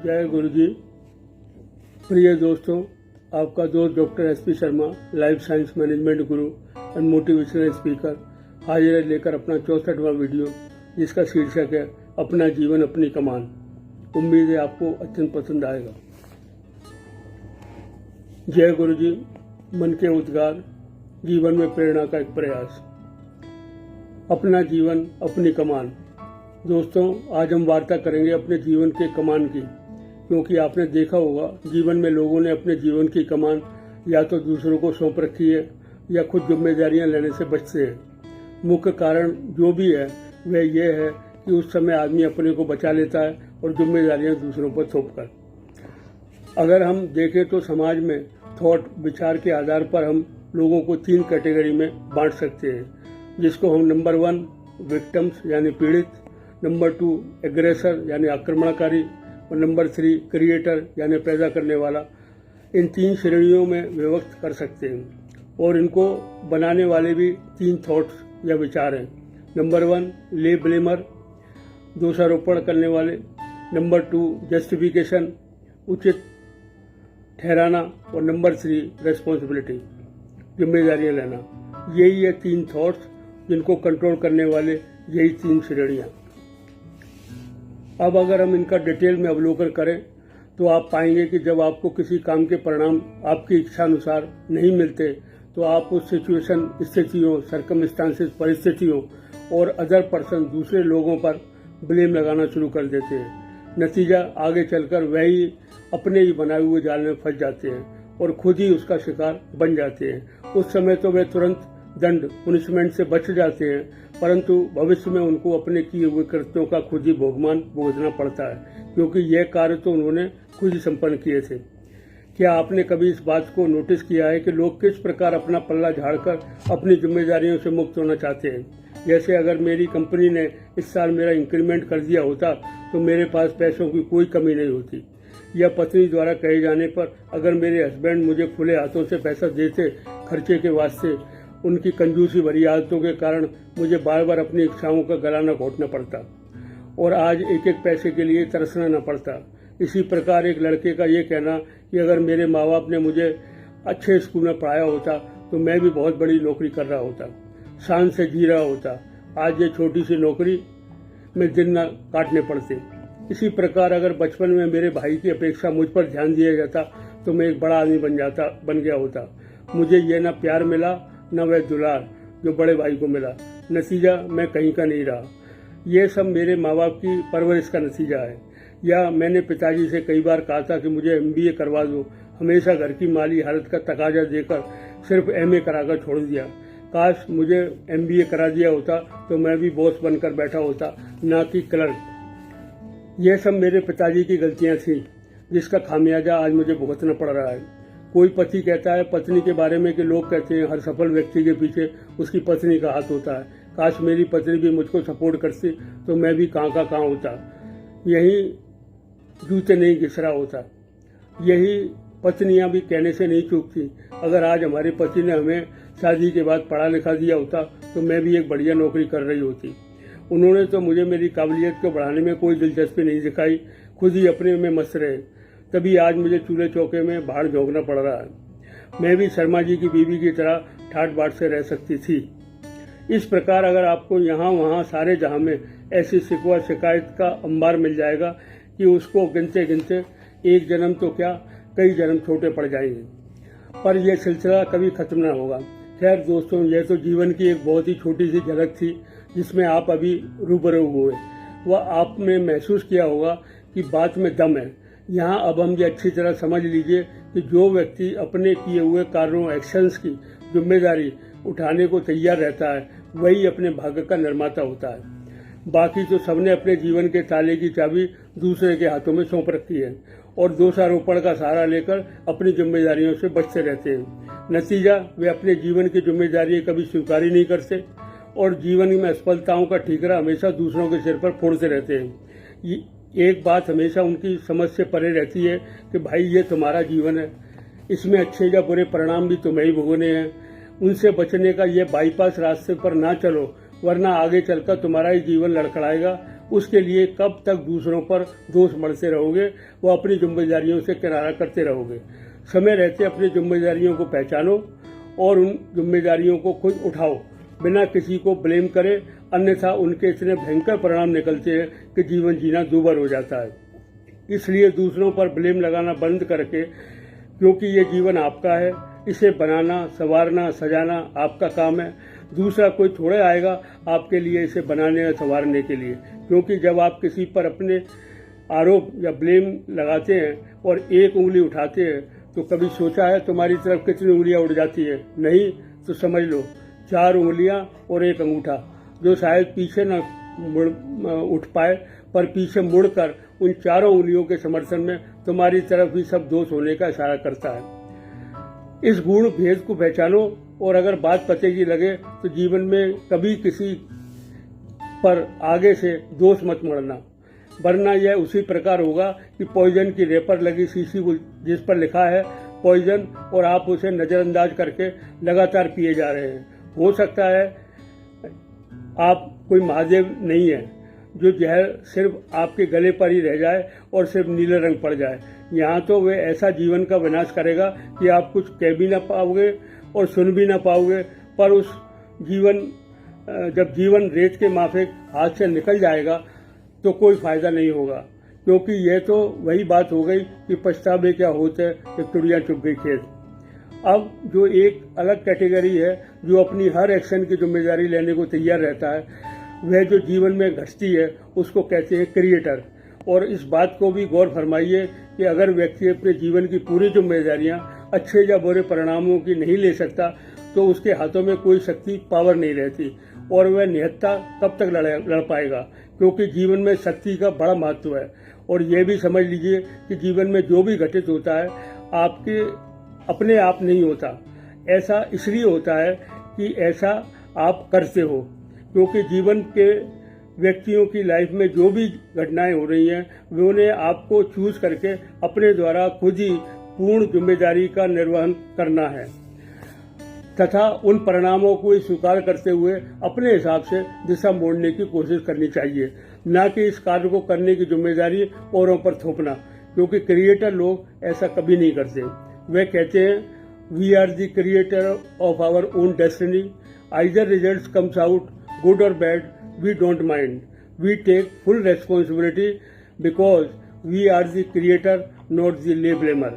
जय गुरु जी। प्रिय दोस्तों, आपका दोस्त doctor SP Sharma, life science management Guru and motivational speaker, हाजिर है लेकर अपना 64वां वीडियो, जिसका शीर्षक है अपना जीवन अपनी कमान। उम्मीद है आपको अत्यंत पसंद आएगा। जय गुरु जी। मन के उद्गार, जीवन में प्रेरणा का एक प्रयास। अपना जीवन अपनी कमान। दोस्तों, आज हम वार्ता करेंगे अपने जीवन के कमान की, क्योंकि आपने देखा होगा जीवन में लोगों ने अपने जीवन की कमान या तो दूसरों को सौंप रखी है या खुद जिम्मेदारियां लेने से बचते हैं। मुख्य कारण जो भी है वह यह है कि उस समय आदमी अपने को बचा लेता है और जिम्मेदारियां दूसरों पर सौंपकर। अगर हम देखें तो समाज में थॉट विचार के आधार पर हम लोगों को 3 कैटेगरी में बांट सकते हैं, जिसको हम नंबर 1 विक्टिम्स यानी पीड़ित, नंबर 2 एग्रेसर यानी आक्रमणकारी और नंबर 3 क्रिएटर यानी पैदा करने वाला। इन 3 श्रेणियों में विभक्त कर सकते हैं और इनको बनाने वाले भी 3 थॉट्स या विचार हैं। नंबर 1 ले ब्लेमर, दोषारोपण करने वाले। नंबर 2 जस्टिफिकेशन, उचित ठहराना। और नंबर 3 रेस्पॉन्सिबिलिटी, जिम्मेदारियां लेना। यही है 3 थॉट्स जिनको कंट्रोल करने वाले, यही 3 श्रेणियां। अब अगर हम इनका डिटेल में अवलोकन करें तो आप पाएंगे कि जब आपको किसी काम के परिणाम आपकी इच्छा अनुसार नहीं मिलते तो आप उस सिचुएशन, स्थितियों, सर्कमस्टांसेस, परिस्थितियों और अदर पर्सन, दूसरे लोगों पर ब्लेम लगाना शुरू कर देते हैं। नतीजा आगे चलकर वही अपने ही बनाए हुए जाल में फंस जाते हैं और खुद ही उसका शिकार बन जाते हैं। उस समय तो वे तुरंत दंड, पुनिशमेंट से बच जाते हैं, परंतु भविष्य में उनको अपने किए हुए कृत्यों का खुद ही भोगमान भुगतना पड़ता है, क्योंकि यह कार्य तो उन्होंने खुद ही संपन्न किए थे। क्या आपने कभी इस बात को नोटिस किया है कि लोग किस प्रकार अपना पल्ला झाड़कर अपनी जिम्मेदारियों से मुक्त होना चाहते हैं? जैसे अगर मेरी कंपनी ने इस साल मेरा इंक्रीमेंट कर दिया होता तो मेरे पास पैसों की कोई कमी नहीं होती। या पत्नी द्वारा कहे जाने पर अगर मेरे हस्बैंड मुझे खुले हाथों से पैसा देते खर्चे के वास्ते, उनकी कंजूसी भरी आदतों के कारण मुझे बार बार अपनी इच्छाओं का गला न घोटना पड़ता और आज एक एक पैसे के लिए तरसना न पड़ता। इसी प्रकार एक लड़के का ये कहना कि अगर मेरे माँ बाप ने मुझे अच्छे स्कूल में पढ़ाया होता तो मैं भी बहुत बड़ी नौकरी कर रहा होता, शान से जी रहा होता। आज ये छोटी सी नौकरी में दिन न काटने पड़ते। इसी प्रकार अगर बचपन में मेरे भाई की अपेक्षा मुझ पर ध्यान दिया जाता तो मैं एक बड़ा आदमी बन गया होता। मुझे यह न प्यार मिला न वह दुलार जो बड़े भाई को मिला। नतीजा मैं कहीं का नहीं रहा। यह सब मेरे माँ बाप की परवरिश का नतीजा है। या मैंने पिताजी से कई बार कहा था कि मुझे MBA करवा दो, हमेशा घर की माली हालत का तकाजा देकर सिर्फ MA कराकर छोड़ दिया। काश मुझे MBA करा दिया होता तो मैं भी बॉस बनकर बैठा होता, ना कि क्लर्क। यह सब मेरे पिताजी की गलतियां थी, जिसका खामियाजा आज मुझे भुगतना पड़ रहा है। कोई पति कहता है पत्नी के बारे में कि लोग कहते हैं हर सफल व्यक्ति के पीछे उसकी पत्नी का हाथ होता है। काश मेरी पत्नी भी मुझको सपोर्ट करती तो मैं भी कहाँ का कहाँ होता, यही जूते नहीं घिस रहा होता। यही पत्नियां भी कहने से नहीं चूकती, अगर आज हमारे पति ने हमें शादी के बाद पढ़ा लिखा दिया होता तो मैं भी एक बढ़िया नौकरी कर रही होती। उन्होंने तो मुझे मेरी काबिलियत को बढ़ाने में कोई दिलचस्पी नहीं दिखाई, खुद ही अपने में मस्त रहे। तभी आज मुझे चूल्हे चौके में बाहर झोंकना पड़ रहा है। मैं भी शर्मा जी की बीवी की तरह ठाट बाट से रह सकती थी। इस प्रकार अगर आपको यहाँ वहाँ सारे जहाँ में ऐसी शिकवा शिकायत का अंबार मिल जाएगा कि उसको गिनते गिनते एक जन्म तो क्या कई जन्म छोटे पड़ जाएंगे, पर यह सिलसिला कभी खत्म न होगा। खैर दोस्तों, यह तो जीवन की एक बहुत ही छोटी सी झलक थी जिसमें आप अभी रूबरू हुए। वह आपने महसूस किया होगा कि बात में दम है। यहाँ अब हम ये अच्छी तरह समझ लीजिए कि जो व्यक्ति अपने किए हुए कार्यों, एक्शंस की जिम्मेदारी उठाने को तैयार रहता है वही अपने भाग्य का निर्माता होता है। बाकी तो सबने अपने जीवन के ताले की चाबी दूसरे के हाथों में सौंप रखी है और दोषारोपण का सहारा लेकर अपनी जिम्मेदारियों से बचते रहते हैं। नतीजा वे अपने जीवन की जिम्मेदारी कभी स्वीकार ही नहीं करते और जीवन में असफलताओं का ठीकरा हमेशा दूसरों के सिर पर फोड़ते रहते हैं। एक बात हमेशा उनकी समझ से परे रहती है कि भाई ये तुम्हारा जीवन है, इसमें अच्छे या बुरे परिणाम भी तुम्हें ही भोगने हैं। उनसे बचने का ये बाईपास रास्ते पर ना चलो, वरना आगे चलकर तुम्हारा ही जीवन लड़खड़ाएगा उसके लिए कब तक दूसरों पर दोष मढ़ते रहोगे, वो अपनी जिम्मेदारियों से किनारा करते रहोगे। समय रहते अपनी जिम्मेदारियों को पहचानो और उन जिम्मेदारियों को खुद उठाओ, बिना किसी को ब्लेम करे, अन्यथा उनके इतने भयंकर परिणाम निकलते हैं कि जीवन जीना दूभर हो जाता है। इसलिए दूसरों पर ब्लेम लगाना बंद करके, क्योंकि ये जीवन आपका है, इसे बनाना, संवारना, सजाना आपका काम है। दूसरा कोई थोड़े आएगा आपके लिए इसे बनाने या संवारने के लिए, क्योंकि जब आप किसी पर अपने आरोप या ब्लेम लगाते हैं और एक उंगली उठाते हैं, तो कभी सोचा है तुम्हारी तरफ कितनी उंगलियां उड़ जाती है? नहीं तो समझ लो 4 उंगलियां और एक अंगूठा, जो शायद पीछे न उठ पाए, पर पीछे मुड़कर उन 4 उंगलियों के समर्थन में तुम्हारी तरफ ही सब दोष होने का इशारा करता है। इस गुण भेद को पहचानो और अगर बात पते की लगे तो जीवन में कभी किसी पर आगे से दोष मत मढ़ना, वरना यह उसी प्रकार होगा कि पॉइजन की रेपर लगी शीशी जिस पर लिखा है पॉइजन और आप उसे नजरअंदाज करके लगातार पिए जा रहे हैं। हो सकता है आप कोई महादेव नहीं है जो जहर सिर्फ आपके गले पर ही रह जाए और सिर्फ नीले रंग पड़ जाए। यहाँ तो वे ऐसा जीवन का विनाश करेगा कि आप कुछ कह भी ना पाओगे और सुन भी ना पाओगे, पर उस जब जीवन रेत के माफिक हाथ से निकल जाएगा तो कोई फायदा नहीं होगा, क्योंकि यह तो वही बात हो गई कि पछतावे क्या होते कि चिड़िया चुग गई खेत। अब जो एक अलग कैटेगरी है जो अपनी हर एक्शन की जिम्मेदारी लेने को तैयार रहता है, वह जो जीवन में घटती है उसको कहते हैं क्रिएटर। और इस बात को भी गौर फरमाइए कि अगर व्यक्ति अपने जीवन की पूरी जिम्मेदारियां अच्छे या बुरे परिणामों की नहीं ले सकता तो उसके हाथों में कोई शक्ति पावर नहीं रहती और वह निहत्था कब तक लड़ पाएगा, क्योंकि जीवन में शक्ति का बड़ा महत्व है। और यह भी समझ लीजिए कि जीवन में जो भी घटित होता है आपके अपने आप नहीं होता, ऐसा इसलिए होता है कि ऐसा आप करते हो, क्योंकि जीवन के व्यक्तियों की लाइफ में जो भी घटनाएं हो रही हैं वे उन्हें आपको चूज करके अपने द्वारा खुद ही पूर्ण जिम्मेदारी का निर्वहन करना है तथा उन परिणामों को स्वीकार करते हुए अपने हिसाब से दिशा मोड़ने की कोशिश करनी चाहिए, न कि इस कार्य को करने की जिम्मेदारी औरों पर थोपना, क्योंकि क्रिएटर लोग ऐसा कभी नहीं करते। वे कहते हैं we are the creator of our own destiny, either results comes out good और bad, we don't mind. We take full responsibility because we are the creator, not the labeler.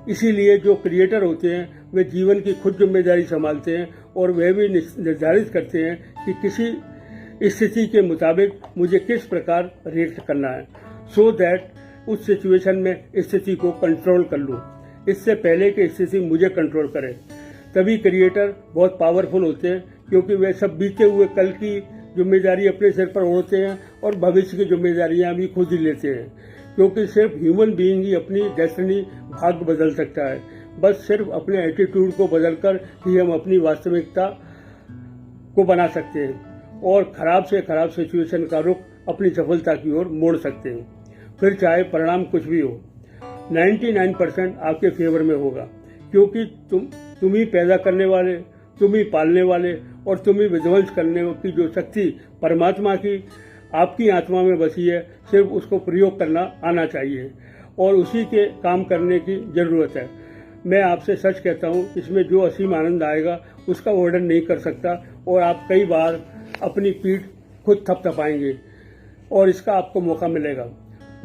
इसीलिए जो क्रिएटर होते हैं वे जीवन की खुद जिम्मेदारी संभालते हैं और वह भी निर्धारित करते हैं कि किसी स्थिति के मुताबिक मुझे किस प्रकार रिएक्ट करना है, सो दैट उस सिचुएशन में स्थिति को कंट्रोल कर लूँ, इससे पहले कि स्थिति मुझे कंट्रोल करे। तभी क्रिएटर बहुत पावरफुल होते हैं, क्योंकि वे सब बीते हुए कल की जिम्मेदारी अपने सिर पर ओढ़ते हैं और भविष्य की जिम्मेदारियां भी खुद ही लेते हैं, क्योंकि सिर्फ ह्यूमन बीइंग ही अपनी डेस्टिनी भाग्य बदल सकता है। बस सिर्फ अपने एटीट्यूड को बदलकर ही हम अपनी वास्तविकता को बना सकते हैं और खराब से खराब सिचुएशन का रुख अपनी सफलता की ओर मोड़ सकते हैं। फिर चाहे परिणाम कुछ भी हो, 99% आपके फेवर में होगा, क्योंकि तुम ही पैदा करने वाले, तुम ही पालने वाले और तुम ही विध्वंस करने की जो शक्ति परमात्मा की आपकी आत्मा में बसी है, सिर्फ उसको प्रयोग करना आना चाहिए और उसी के काम करने की जरूरत है। मैं आपसे सच कहता हूँ, इसमें जो असीम आनंद आएगा उसका वर्णन नहीं कर सकता और आप कई बार अपनी पीठ खुद थपथपाएंगे और इसका आपको मौका मिलेगा,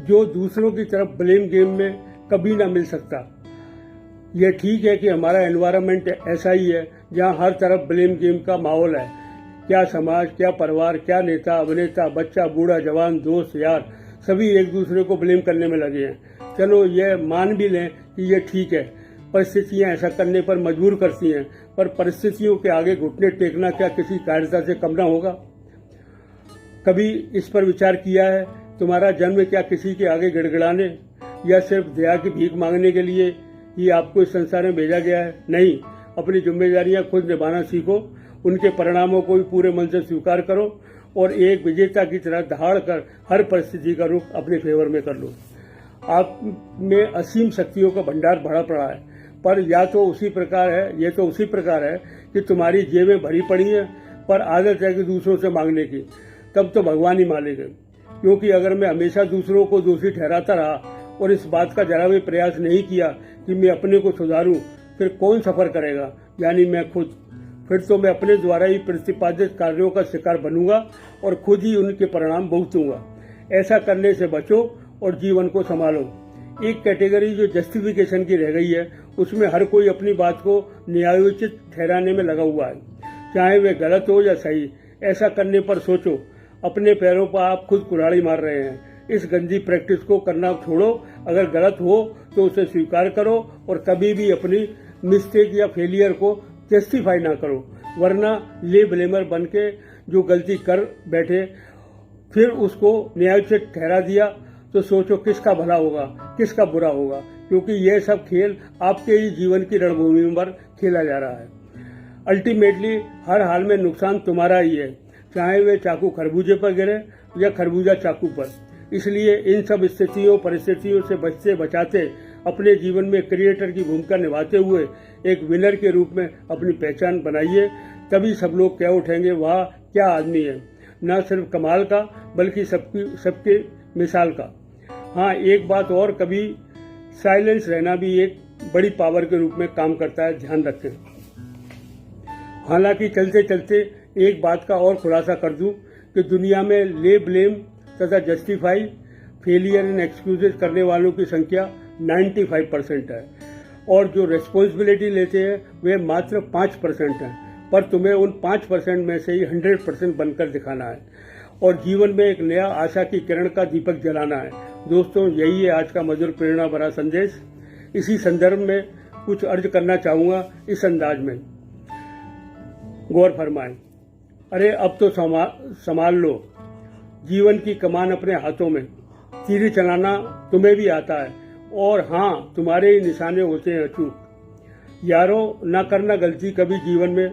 जो दूसरों की तरफ ब्लेम गेम में कभी ना मिल सकता। यह ठीक है कि हमारा एनवायरनमेंट ऐसा ही है जहां हर तरफ ब्लेम गेम का माहौल है। क्या समाज, क्या परिवार, क्या नेता, अभिनेता, बच्चा, बूढ़ा, जवान, दोस्त, यार, सभी एक दूसरे को ब्लेम करने में लगे हैं। चलो यह मान भी लें कि यह ठीक है, परिस्थितियां ऐसा करने पर मजबूर करती हैं, पर परिस्थितियों के आगे घुटने टेकना क्या किसी कायरता से कम ना होगा? कभी इस पर विचार किया है, तुम्हारा जन्म क्या किसी के आगे गिड़गिड़ाने या सिर्फ दया की भीख मांगने के लिए ही आपको इस संसार में भेजा गया है? नहीं, अपनी जिम्मेदारियां खुद निभाना सीखो, उनके परिणामों को भी पूरे मन से स्वीकार करो और एक विजेता की तरह दहाड़ कर हर परिस्थिति का रुख अपने फेवर में कर लो। आप में असीम शक्तियों का भंडार भरा पड़ा है, पर यह तो उसी प्रकार है कि तुम्हारी जेबें भरी पड़ी हैं, पर आदत है कि दूसरों से मांगने की, तब तो भगवान ही मांगेंगे। क्योंकि अगर मैं हमेशा दूसरों को दोषी ठहराता रहा और इस बात का जरा भी प्रयास नहीं किया कि मैं अपने को सुधारूं, फिर कौन सफर करेगा, यानी मैं खुद। फिर तो मैं अपने द्वारा ही प्रतिपादित कार्यों का शिकार बनूंगा और खुद ही उनके परिणाम भुगतूंगा। ऐसा करने से बचो और जीवन को संभालो। एक कैटेगरी जो जस्टिफिकेशन की रह गई है, उसमें हर कोई अपनी बात को न्यायोचित ठहराने में लगा हुआ है, चाहे वे गलत हो या सही। ऐसा करने पर सोचो, अपने पैरों पर आप खुद कुल्हाड़ी मार रहे हैं। इस गंदी प्रैक्टिस को करना छोड़ो। अगर गलत हो तो उसे स्वीकार करो और कभी भी अपनी मिस्टेक या फेलियर को जस्टिफाई ना करो, वरना ले ब्लेमर बन के जो गलती कर बैठे फिर उसको न्यायोचित ठहरा दिया तो सोचो किसका भला होगा, किसका बुरा होगा, क्योंकि यह सब खेल आपके ही जीवन की रणभूमि पर खेला जा रहा है। अल्टीमेटली हर हाल में नुकसान तुम्हारा ही है, चाहे वे चाकू खरबूजे पर गिरे या खरबूजा चाकू पर। इसलिए इन सब स्थितियों परिस्थितियों से बचते बचाते अपने जीवन में क्रिएटर की भूमिका निभाते हुए एक विनर के रूप में अपनी पहचान बनाइए। तभी सब लोग कह उठेंगे, वाह क्या आदमी है, न सिर्फ कमाल का बल्कि सबकी मिसाल का। हाँ, एक बात और, कभी साइलेंस रहना भी एक बड़ी पावर के रूप में काम करता है, ध्यान रखें। हालांकि चलते चलते एक बात का और खुलासा कर दूं कि दुनिया में ले ब्लेम तथा जस्टिफाई, फेलियर एंड एक्सक्यूजेस करने वालों की संख्या 95% है और जो रेस्पॉन्सिबिलिटी लेते हैं वे मात्र 5% हैं। पर तुम्हें उन 5% में से ही 100% बनकर दिखाना है और जीवन में एक नया आशा की किरण का दीपक जलाना है। दोस्तों, यही है आज का मधुर प्रेरणा भरा संदेश। इसी संदर्भ में कुछ अर्ज करना चाहूँगा इस अंदाज में। गौर फरमाएं, अरे अब तो संभाल लो, जीवन की कमान अपने हाथों में, तीर चलाना तुम्हें भी आता है और हाँ, तुम्हारे ही निशाने होते हैं अचूक। यारो, ना करना गलती कभी जीवन में,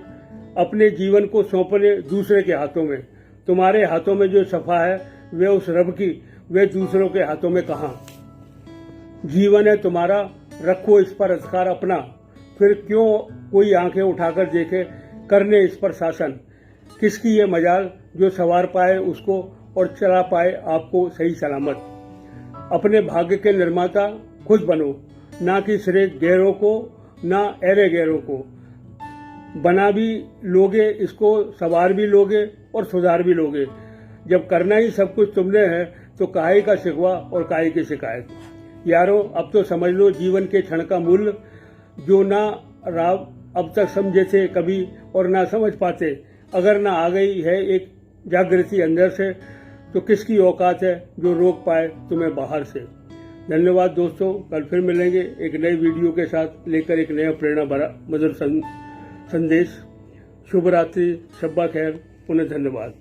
अपने जीवन को सौंपने दूसरे के हाथों में। तुम्हारे हाथों में जो सफा है वे उस रब की, वे दूसरों के हाथों में कहाँ। जीवन है तुम्हारा, रखो इस पर अधिकार अपना, फिर क्यों कोई आंखें उठाकर देखे, करने इस पर शासन। किसकी ये मजाल जो सवार पाए उसको और चला पाए आपको सही सलामत। अपने भाग्य के निर्माता खुद बनो, ना कि सिर्फ गैरों को, ना एरे गैरों को। बना भी लोगे, इसको सवार भी लोगे और सुधार भी लोगे। जब करना ही सब कुछ तुमने है तो काहे का शिकवा और काहे की शिकायत। यारो, अब तो समझ लो जीवन के क्षण का मूल्य, जो ना राव अब तक समझे थे कभी और ना समझ पाते। अगर ना आ गई है एक जागृति अंदर से, तो किसकी औकात है जो रोक पाए तुम्हें बाहर से। धन्यवाद दोस्तों, कल फिर मिलेंगे एक नई वीडियो के साथ, लेकर एक नया प्रेरणा भरा मधुर संदेश। शुभ रात्रि, शब्बा खैर, पुनः धन्यवाद।